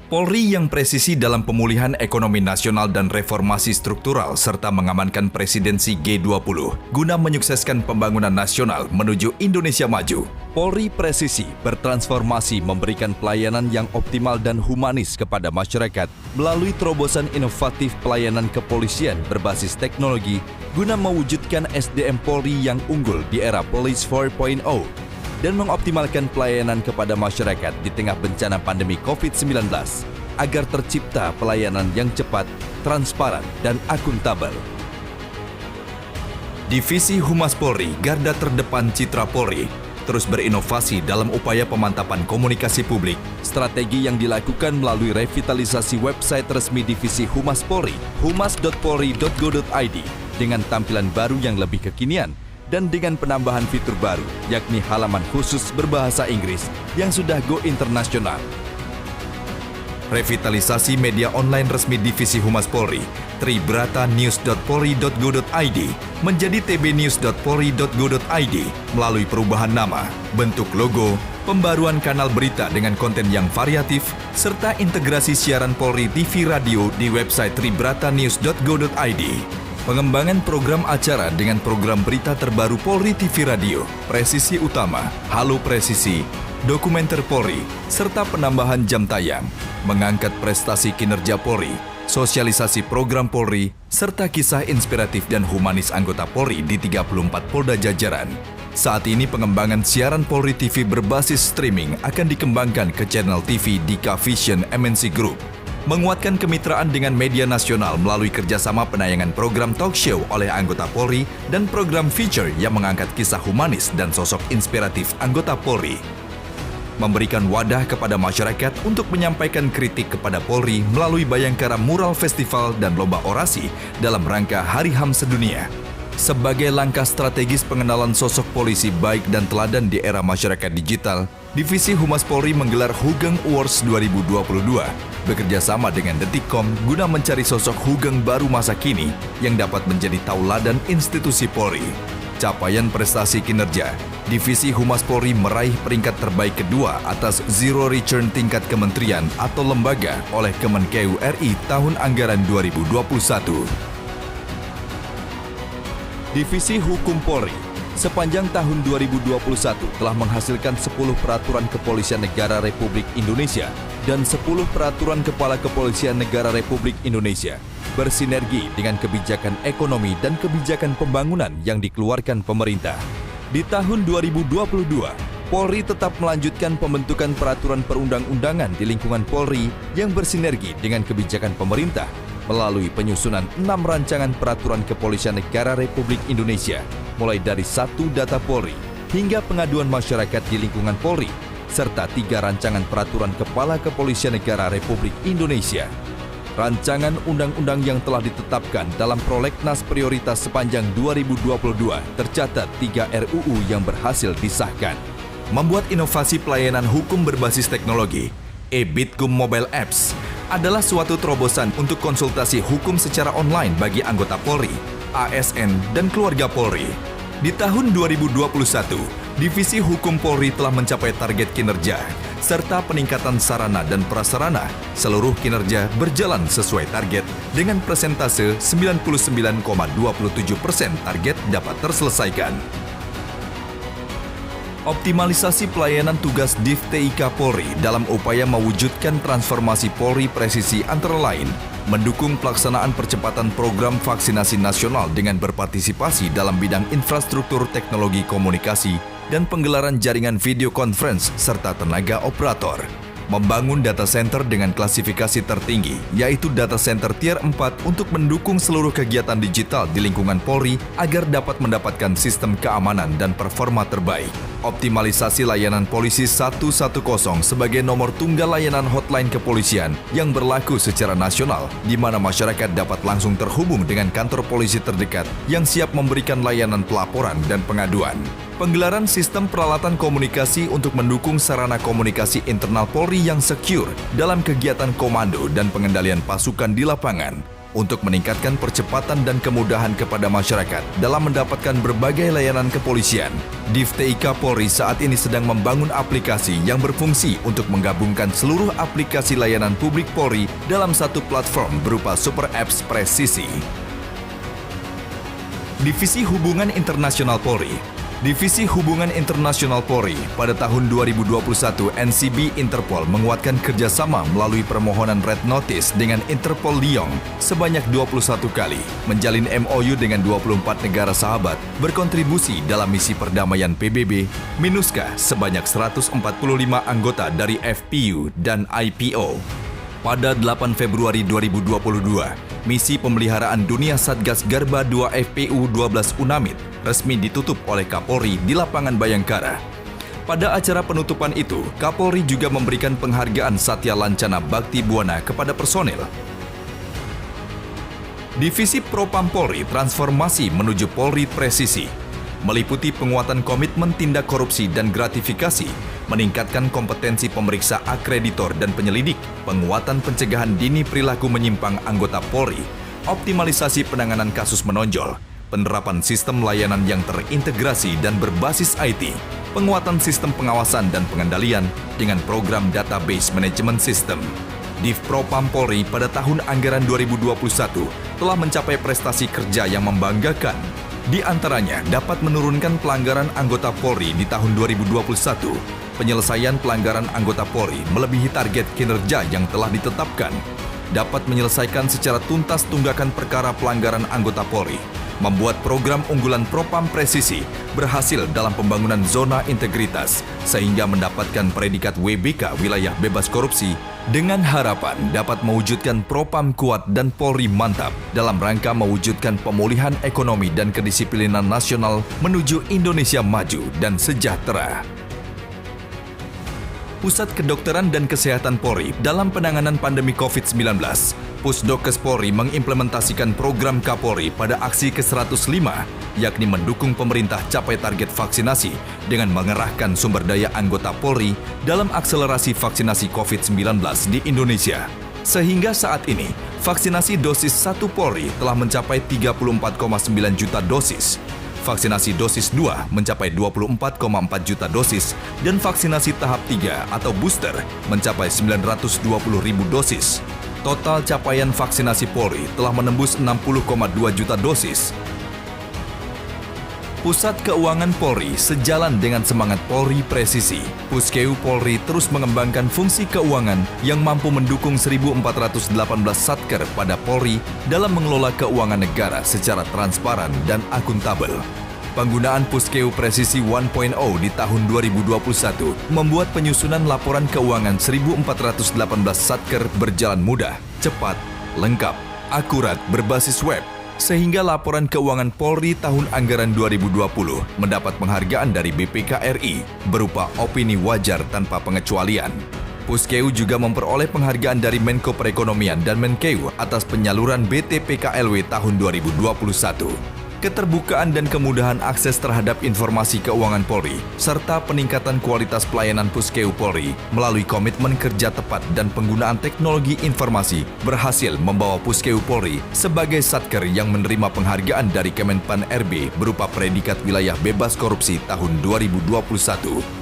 Polri yang presisi dalam pemulihan ekonomi nasional dan reformasi struktural serta mengamankan presidensi G20 guna menyukseskan pembangunan nasional menuju Indonesia maju. Polri presisi bertransformasi memberikan pelayanan yang optimal dan humanis kepada masyarakat melalui terobosan inovatif pelayanan kepolisian berbasis teknologi guna mewujudkan SDM Polri yang unggul di era Police 4.0 dan mengoptimalkan pelayanan kepada masyarakat di tengah bencana pandemi COVID-19 agar tercipta pelayanan yang cepat, transparan, dan akuntabel. Divisi Humas Polri, garda terdepan Citra Polri, terus berinovasi dalam upaya pemantapan komunikasi publik. Strategi yang dilakukan melalui revitalisasi website resmi Divisi Humas Polri, humas.polri.go.id, dengan tampilan baru yang lebih kekinian, dan dengan penambahan fitur baru, yakni halaman khusus berbahasa Inggris yang sudah go internasional. Revitalisasi media online resmi Divisi Humas Polri, tribratanews.polri.go.id, menjadi tbnews.polri.go.id melalui perubahan nama, bentuk logo, pembaruan kanal berita dengan konten yang variatif, serta integrasi siaran Polri TV Radio di website tribratanews.go.id. Pengembangan program acara dengan program berita terbaru Polri TV Radio, Presisi Utama, Halo Presisi, Dokumenter Polri, serta penambahan jam tayang, mengangkat prestasi kinerja Polri, sosialisasi program Polri, serta kisah inspiratif dan humanis anggota Polri di 34 Polda jajaran. Saat ini pengembangan siaran Polri TV berbasis streaming akan dikembangkan ke channel TV Dika Vision MNC Group, menguatkan kemitraan dengan media nasional melalui kerjasama penayangan program talk show oleh anggota Polri dan program feature yang mengangkat kisah humanis dan sosok inspiratif anggota Polri. Memberikan wadah kepada masyarakat untuk menyampaikan kritik kepada Polri melalui Bayangkara Mural Festival dan lomba orasi dalam rangka Hari HAM Sedunia. Sebagai langkah strategis pengenalan sosok polisi baik dan teladan di era masyarakat digital, Divisi Humas Polri menggelar Hugeng Awards 2022 bekerja sama dengan Detikcom guna mencari sosok Hugeng baru masa kini yang dapat menjadi tauladan institusi Polri. Capaian prestasi kinerja, Divisi Humas Polri meraih peringkat terbaik kedua atas Zero Return tingkat kementerian atau lembaga oleh Kemenkeu RI tahun anggaran 2021. Divisi Hukum Polri sepanjang tahun 2021 telah menghasilkan 10 peraturan kepolisian negara Republik Indonesia dan 10 peraturan kepala kepolisian negara Republik Indonesia bersinergi dengan kebijakan ekonomi dan kebijakan pembangunan yang dikeluarkan pemerintah. Di tahun 2022, Polri tetap melanjutkan pembentukan peraturan perundang-undangan di lingkungan Polri yang bersinergi dengan kebijakan pemerintah melalui penyusunan 6 rancangan peraturan kepolisian negara Republik Indonesia, mulai dari 1 data Polri hingga pengaduan masyarakat di lingkungan Polri, serta 3 rancangan peraturan kepala kepolisian negara Republik Indonesia. Rancangan undang-undang yang telah ditetapkan dalam prolegnas prioritas sepanjang 2022 tercatat 3 RUU yang berhasil disahkan. Membuat inovasi pelayanan hukum berbasis teknologi, e-Bitkum Mobile Apps adalah suatu terobosan untuk konsultasi hukum secara online bagi anggota Polri, ASN, dan keluarga Polri. Di tahun 2021, Divisi Hukum Polri telah mencapai target kinerja, serta peningkatan sarana dan prasarana. Seluruh kinerja berjalan sesuai target dengan persentase 99,27% target dapat terselesaikan. Optimalisasi pelayanan tugas Div TIK Polri dalam upaya mewujudkan transformasi Polri presisi antara lain mendukung pelaksanaan percepatan program vaksinasi nasional dengan berpartisipasi dalam bidang infrastruktur teknologi komunikasi dan penggelaran jaringan video conference serta tenaga operator. Membangun data center dengan klasifikasi tertinggi, yaitu data center tier 4 untuk mendukung seluruh kegiatan digital di lingkungan Polri agar dapat mendapatkan sistem keamanan dan performa terbaik. Optimalisasi layanan polisi 110 sebagai nomor tunggal layanan hotline kepolisian yang berlaku secara nasional, di mana masyarakat dapat langsung terhubung dengan kantor polisi terdekat yang siap memberikan layanan pelaporan dan pengaduan. Penggelaran sistem peralatan komunikasi untuk mendukung sarana komunikasi internal Polri yang secure dalam kegiatan komando dan pengendalian pasukan di lapangan. untuk meningkatkan percepatan dan kemudahan kepada masyarakat dalam mendapatkan berbagai layanan kepolisian. Div TIK Polri saat ini sedang membangun aplikasi yang berfungsi untuk menggabungkan seluruh aplikasi layanan publik Polri dalam satu platform berupa Super Apps Presisi. Divisi Hubungan Internasional Polri. Divisi Hubungan Internasional Polri pada tahun 2021 NCB Interpol menguatkan kerjasama melalui permohonan Red Notice dengan Interpol Lyon sebanyak 21 kali, menjalin MOU dengan 24 negara sahabat, berkontribusi dalam misi perdamaian PBB, MINUSCA sebanyak 145 anggota dari FPU dan IPO. Pada 8 Februari 2022, misi pemeliharaan dunia Satgas Garba 2 FPU 12 UNAMID resmi ditutup oleh Kapolri di lapangan Bayangkara. Pada acara penutupan itu, Kapolri juga memberikan penghargaan Satya Lancana Bakti Buana kepada personil. Divisi Propam Polri transformasi menuju Polri Presisi, meliputi penguatan komitmen tindak korupsi dan gratifikasi, meningkatkan kompetensi pemeriksa akreditor dan penyelidik, penguatan pencegahan dini perilaku menyimpang anggota Polri, optimalisasi penanganan kasus menonjol, penerapan sistem layanan yang terintegrasi dan berbasis IT, penguatan sistem pengawasan dan pengendalian dengan program Database Management System. Div Propam Polri pada tahun anggaran 2021 telah mencapai prestasi kerja yang membanggakan. Di antaranya dapat menurunkan pelanggaran anggota Polri di tahun 2021. Penyelesaian pelanggaran anggota Polri melebihi target kinerja yang telah ditetapkan. Dapat menyelesaikan secara tuntas tunggakan perkara pelanggaran anggota Polri. Membuat program unggulan Propam Presisi berhasil dalam pembangunan zona integritas sehingga mendapatkan predikat WBK Wilayah Bebas Korupsi dengan harapan dapat mewujudkan Propam kuat dan Polri mantap dalam rangka mewujudkan pemulihan ekonomi dan kedisiplinan nasional menuju Indonesia maju dan sejahtera. Pusat Kedokteran dan Kesehatan Polri dalam penanganan pandemi COVID-19, Pusdokes Polri mengimplementasikan program Kapolri pada aksi ke-105, yakni mendukung pemerintah capai target vaksinasi dengan mengerahkan sumber daya anggota Polri dalam akselerasi vaksinasi COVID-19 di Indonesia. Sehingga saat ini, vaksinasi dosis 1 Polri telah mencapai 34,9 juta dosis. Vaksinasi dosis 2 mencapai 24,4 juta dosis dan vaksinasi tahap 3 atau booster mencapai 920.000 dosis. Total capaian vaksinasi Polri telah menembus 60,2 juta dosis. Pusat Keuangan Polri sejalan dengan semangat Polri Presisi. Puskeu Polri terus mengembangkan fungsi keuangan yang mampu mendukung 1.418 satker pada Polri dalam mengelola keuangan negara secara transparan dan akuntabel. Penggunaan Puskeu Presisi 1.0 di tahun 2021 membuat penyusunan laporan keuangan 1.418 satker berjalan mudah, cepat, lengkap, akurat, berbasis web, sehingga laporan keuangan Polri tahun anggaran 2020 mendapat penghargaan dari BPK RI berupa opini wajar tanpa pengecualian. Puskeu juga memperoleh penghargaan dari Menko Perekonomian dan Menkeu atas penyaluran BTPKLW tahun 2021. Keterbukaan dan kemudahan akses terhadap informasi keuangan Polri, serta peningkatan kualitas pelayanan Puskeu Polri melalui komitmen kerja tepat dan penggunaan teknologi informasi berhasil membawa Puskeu Polri sebagai satker yang menerima penghargaan dari Kemenpan RB berupa predikat wilayah bebas korupsi tahun 2021.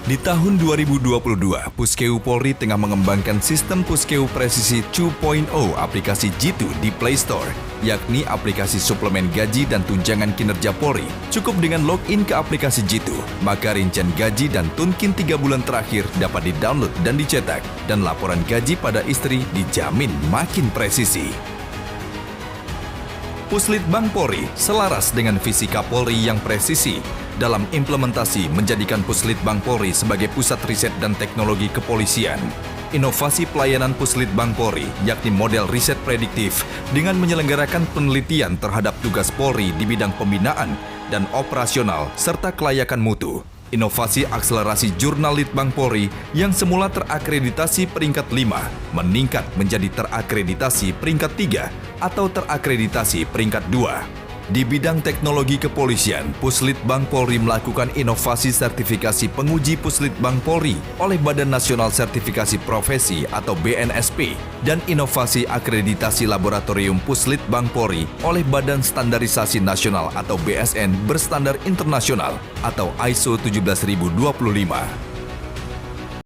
Di tahun 2022, Puskeu Polri tengah mengembangkan sistem Puskeu Presisi 2.0 aplikasi Jitu di Play Store, yakni aplikasi suplemen gaji dan tunjangan kinerja Polri. Cukup dengan login ke aplikasi Jitu, maka rincian gaji dan tunkin 3 bulan terakhir dapat di-download dan dicetak, dan laporan gaji pada istri dijamin makin presisi. Puslitbang Polri selaras dengan visi Kapolri yang presisi dalam implementasi menjadikan Puslitbang Polri sebagai pusat riset dan teknologi kepolisian. Inovasi pelayanan Puslitbang Polri yakni model riset prediktif dengan menyelenggarakan penelitian terhadap tugas Polri di bidang pembinaan dan operasional serta kelayakan mutu. Inovasi akselerasi jurnal Litbang Polri yang semula terakreditasi peringkat 5 meningkat menjadi terakreditasi peringkat 3 atau terakreditasi peringkat 2. Di bidang teknologi kepolisian, Puslitbang Polri melakukan inovasi sertifikasi penguji Puslitbang Polri oleh Badan Nasional Sertifikasi Profesi atau BNSP dan inovasi akreditasi laboratorium Puslitbang Polri oleh Badan Standarisasi Nasional atau BSN berstandar internasional atau ISO 17025.